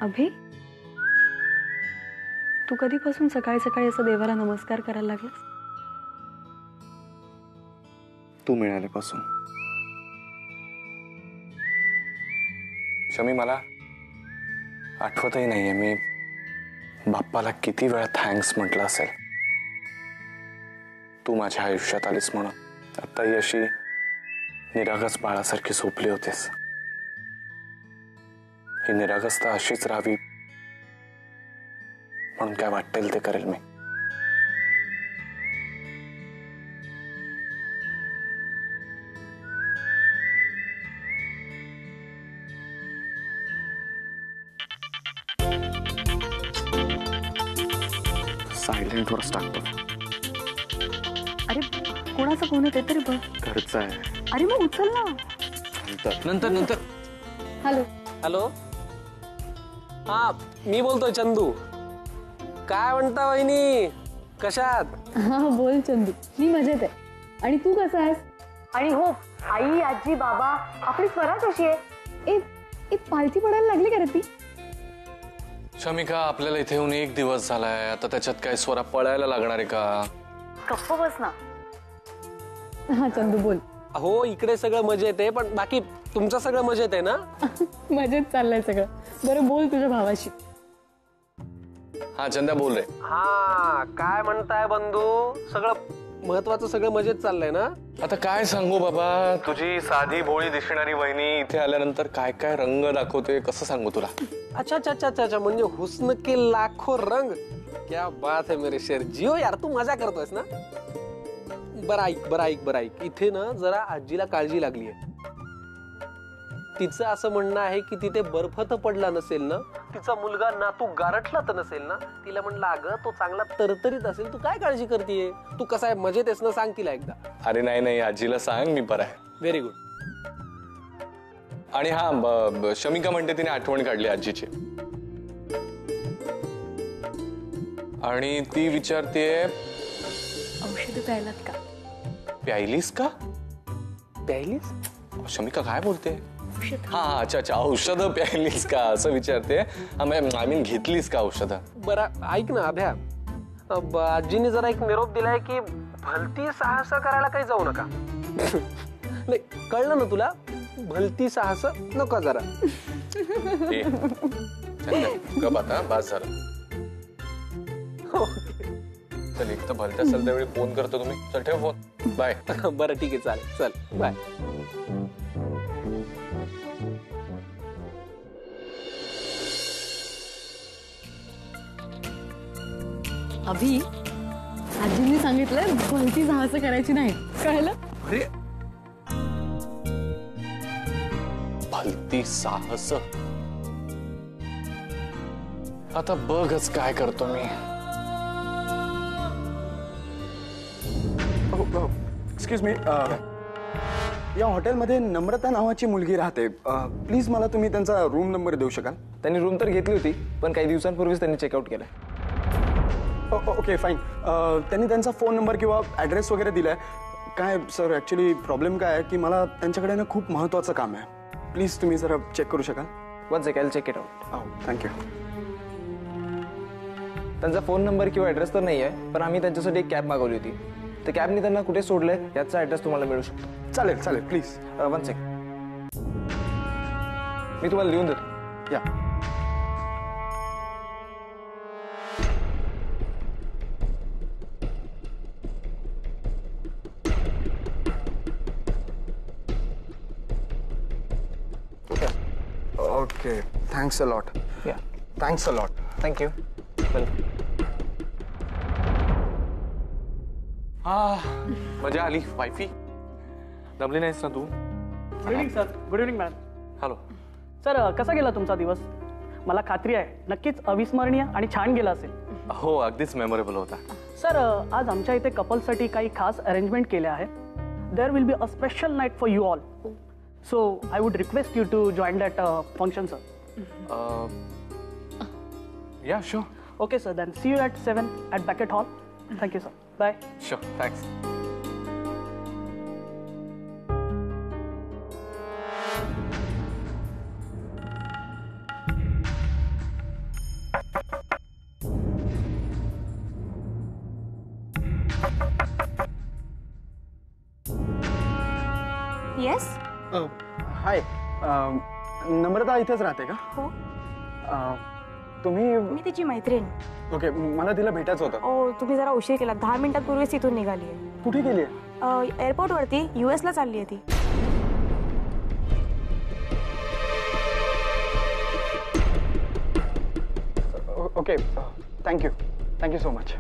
अभि, तू कधीपासून सकाळी सकाळी असं देवाला नमस्कार करायला लागलास? तू मिळाल्यापासून. शमी, मला आठवतही नाहीये मी बाप्पाला किती वेळा थँक्स म्हटलं असेल. तू माझ्या आयुष्यात आलीस म्हणून. आता ही अशी निरागस बाळासारखी झोपली होतीस. ही निरागसता अशीच राहावी म्हणून काय वाटेल ते करेल मी. सायलेंट वरच टाकतो. अरे कोणाचा फोन आहे ते तरी बघ. घरचा आहे. अरे मग उचल ना. नंतर नंतर. हॅलो हॅलो, हा मी बोलतोय चंदू. काय म्हणता वहिनी, कशात? हा बोल चंदू, मी मजेत आहे. आणि तू कसा आहेस? आणि हो, आई आजी बाबा आपली स्वरा कशी आहे? ए पालथी पडायला लागली का रे ती? शमिका, आपल्याला इथे येऊन 1 दिवस झालाय. आता त्याच्यात काय स्वरा पळायला लागणार आहे का? गप्प बस ना. हा चंदू बोल. हो, इकडे सगळं मजेत आहे, पण बाकी तुमचं सगळं मजेत आहे ना? मजेत चाललंय सगळं. बरं बोल तुझ्या भावाशी. हा चंद्या बोल रे. हा काय म्हणताय बंधू, सगळं महत्वाचं सगळं मजेत चाललंय ना? आता काय सांगू बाबा, तुझी साधी भोळी दिसणारी वहिनी इथे आल्यानंतर काय काय रंग दाखवते, कसं सांगू तुला? अच्छा अच्छा अच्छा अच्छा, म्हणजे हुस्न के लाखो रंग. क्या बात है मेरे शेर. जिओ यार, तू मजा करतोयस ना? बरं ऐक. इथे ना जरा आजीला काळजी लागलीये. तिचं असं म्हणणं आहे की तिथे बर्फ तर पडला नसेल ना, तिचा मुलगा नातू गारठला तर नसेल ना. तिला म्हणलं, अगं तो चांगला तरतरीत असेल, तू काय काळजी करतेय? तू कसा आहे, मजेत आहेस ना? सांग तिला एकदा. अरे नाही, आजीला सांग मी बरा आहे. Very good. आणि हा शमिका म्हणते तिने आठवण काढली आजीची, आणि ती विचारतेय औषध प्यायलात का? प्यायलीस का? प्यायलीस? शमिका काय बोलते? हा अच्छा, औषध प्यायलीस का असं विचारते. आय मीन घेतलीस का औषध? बरं ऐक ना अभ्या, आजीने जरा एक निरोप दिलाय की भलती साहस करायला काही जाऊ नका. नाही, कळलं ना तुला? भलती साहस नका जरा. गप आता, बास झालं. चल, एक तर भलत्या असेल त्यावेळी फोन करतो तुम्ही. चल ठेव फोन. बाय. बरं ठीक आहे, चालेल. चल बाय. अभि, आजींनी सांगितलंय भलती साहस करायची नाही, कळलं? अरे भलती साहस, आता बघच काय करतो मी. एक्सक्यूज मी, या हॉटेलमध्ये नम्रता नावाची मुलगी राहते. प्लीज मला तुम्ही त्यांचा रूम नंबर देऊ शकाल? त्यांनी रूम तर घेतली होती, पण काही दिवसांपूर्वीच त्यांनी चेकआउट केलं. Okay fine. त्यांनी त्यांचा फोन नंबर किंवा ॲड्रेस वगैरे दिलाय काय? सर ॲक्च्युली प्रॉब्लेम काय आहे की मला त्यांच्याकडे ना खूप महत्त्वाचं काम आहे. प्लीज तुम्ही जरा चेक करू शकाल? One second, check it out. Thank you. त्यांचा फोन नंबर किंवा ॲड्रेस तर नाही आहे, पण आम्ही त्यांच्यासाठी एक कॅब मागवली होती. तर कॅबनी त्यांना कुठे सोडलंय याचा ॲड्रेस तुम्हाला मिळू शकतो. चालेल प्लीज. वन सेकंड, मी तुम्हाला लिहून देतो. या. Okay, thanks a lot. Yeah, thanks a lot. Thank you. मजा आली. वायफी दमली नाहीस ना तू? Good evening sir. Good evening ma'am. Hello sir, कसा गेला तुमचा दिवस? मला खात्री आहे नक्कीच अविस्मरणीय आणि छान गेला असेल. हो, अगदीच मेमोरेबल होता. सर, आज आमच्या इथे कपलसाठी काही खास अरेंजमेंट केले आहेत. There will be a special night for you all. So I would request you to join that function sir. Yeah sure. Okay sir, then see you at 7 at banquet hall. Thank you sir. Bye. Sure, thanks. Yes. Hi, Namrata इथेच राहते का? हो, तुम्ही मी तिची मैत्रीण. Okay, मला तिला भेटायचं होतं. ओ, तुम्ही जरा उशीर केला. 10 मिनिटांपूर्वीच इथून निघाली आहे. कुठे गेली? एअरपोर्टवरती US ला चालली आहे ती. Okay, thank you so much.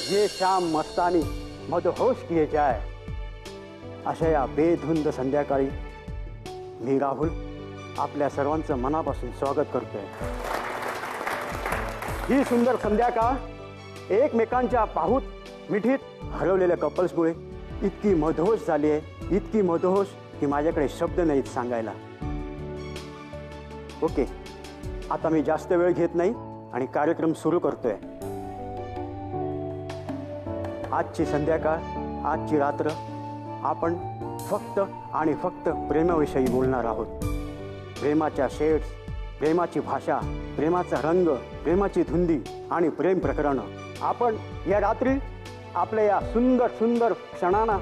ये शाम मस्तानी मदहोश किए जाए, अशा या बेधुंद संध्याकाळी मी राहुल आपल्या सर्वांचं मनापासून स्वागत करतोय. ही सुंदर संध्याकाळ एकमेकांच्या पाहूत मिठीत हरवलेल्या कपल्समुळे इतकी मदहोश झाली आहे, इतकी मदहोश की माझ्याकडे शब्द नाहीत सांगायला. ओके, आता मी जास्त वेळ घेत नाही आणि कार्यक्रम सुरू करतोय. आजची संध्याकाळ, आजची रात्र आपण फक्त आणि फक्त प्रेमाविषयी बोलणार आहोत. प्रेमाच्या शेड्स, प्रेमाची भाषा, प्रेमाचा रंग, प्रेमाची धुंदी आणि प्रेम प्रकरणं. आपण या रात्री आपल्या या सुंदर सुंदर क्षणांना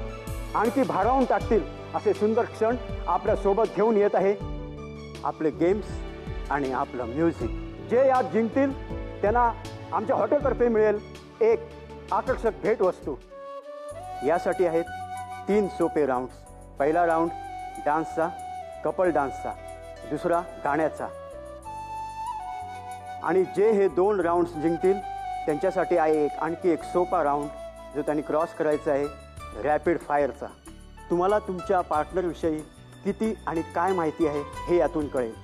आणखी भारावून टाकतील असे सुंदर क्षण आपल्या सोबत घेऊन येत आहे. आपले गेम्स आणि आपलं म्युझिक. जे यात जिंकतील त्यांना आमच्या हॉटेलतर्फे मिळेल एक आकर्षक भेटवस्तू. यासाठी आहेत 3 सोपे राऊंड्स. पहिला राऊंड डान्सचा, कपल डान्सचा. दुसरा गाण्याचा. आणि जे हे 2 राऊंड्स जिंकतील त्यांच्यासाठी आहे आणखी एक सोपा राऊंड जो त्यांनी क्रॉस करायचा आहे, रॅपिड फायरचा. तुम्हाला तुमच्या पार्टनरविषयी किती आणि काय माहिती आहे हे यातून कळेल.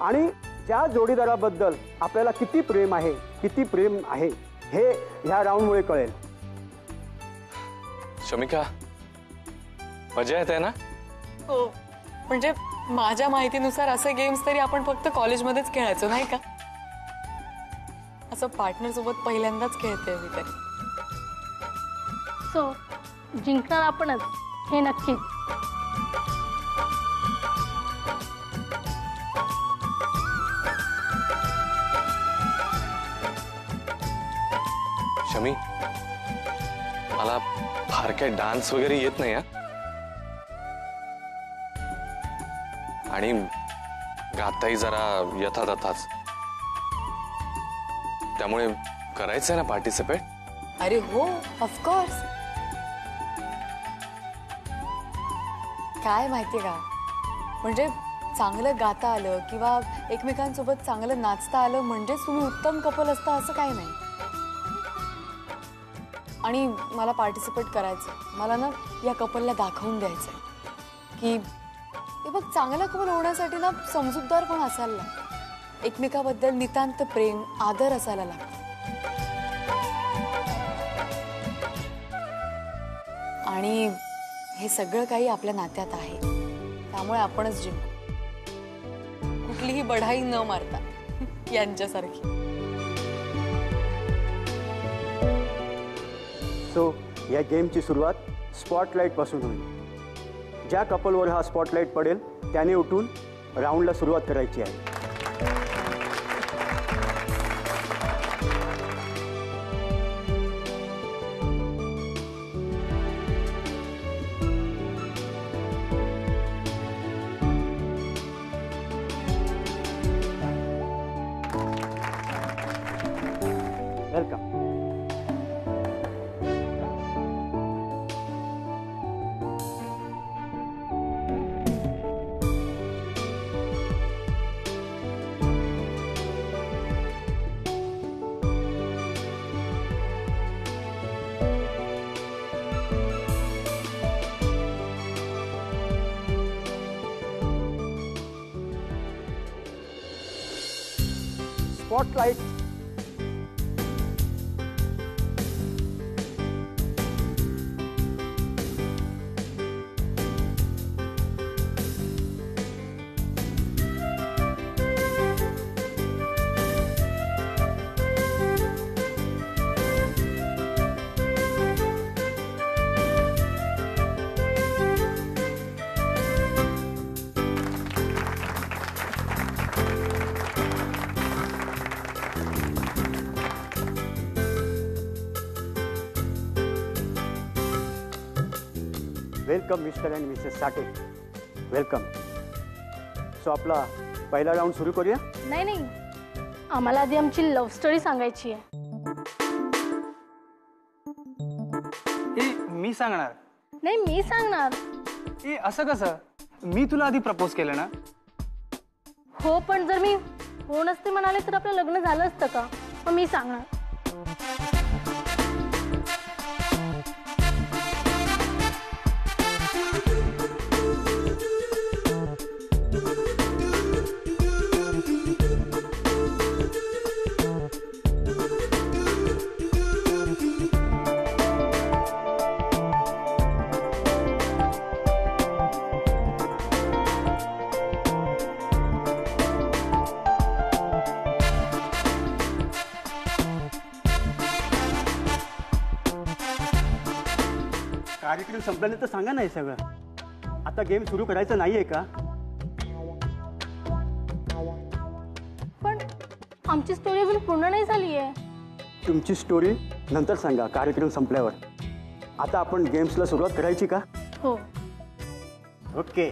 आणि त्या जोडीदाराबद्दल आपल्याला किती प्रेम आहे हे ह्या राऊंडमुळे कळेल. शमिका, मजा येते ना? हो, म्हणजे माझ्या माहितीनुसार असे गेम्स तरी आपण फक्त कॉलेजमध्येच खेळायचो नाही का? असं पार्टनर सोबत पहिल्यांदाच खेळते मी तरी. सो जिंकणार आपणच हे नक्कीच. शमी, मला फार काही डान्स वगैरे येत नाही. आणि गाताही जरा यथातथाच. त्यामुळे करायचंय ना पार्टिसिपेट? अरे हो, ऑफकोर्स. काय माहितीये का, म्हणजे चांगलं गाता आलं किंवा एकमेकांसोबत चांगलं नाचता आलं म्हणजेच तुम्ही उत्तम कपल असता असं काही नाही. आणि मला पार्टिसिपेट करायचं. मला ना या कपलला दाखवून द्यायचंय की हे बघ, चांगला कपल होण्यासाठी ना समजूतदार पण असायला लागतं. एकमेकाबद्दल नितांत प्रेम, आदर असायला लागतो. आणि हे सगळं काही आपल्या नात्यात आहे. त्यामुळे आपणच जिंकू, कुठलीही बढाई न मारता यांच्यासारखी. सो या गेमची सुरुवात स्पॉटलाईट पासून होईल. ज्या कपलवर हा स्पॉटलाईट पडेल त्याने उठून राऊंडला सुरुवात करायची आहे. Welcome. Spotlight. Welcome mister and Mrs Sathe. Welcome. So आपला पहिला राऊंड सुरू करूया. नाही नाही, आम्हाला आधी आमची लव्ह स्टोरी सांगायची आहे. मी सांगणार. नाही, मी सांगणार. असं कसं? मी तुला आधी प्रपोज केलं ना. हो, पण जर मी हो नसते म्हणाले तर आपलं लग्न झालं असतं का? मग मी सांगणार. कार्यक्रम संपल्यानंतर सांगा नाही सगळं. आता गेम सुरू करायचं नाहीये का? पण आमची स्टोरी अजून पूर्ण नाही झाली आहे. तुमची स्टोरी नंतर सांगा कार्यक्रम संपल्यावर. आता आपण गेम्सला सुरुवात करायची का? हो. ओके.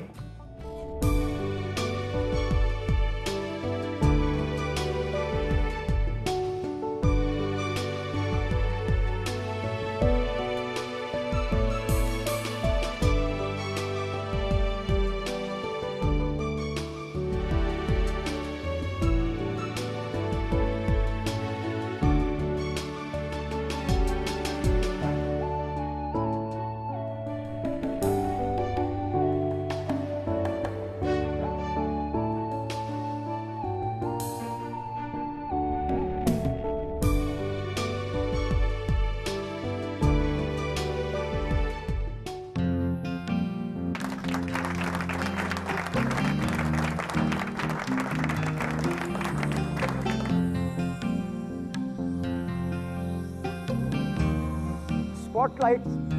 स्पॉटलाइट.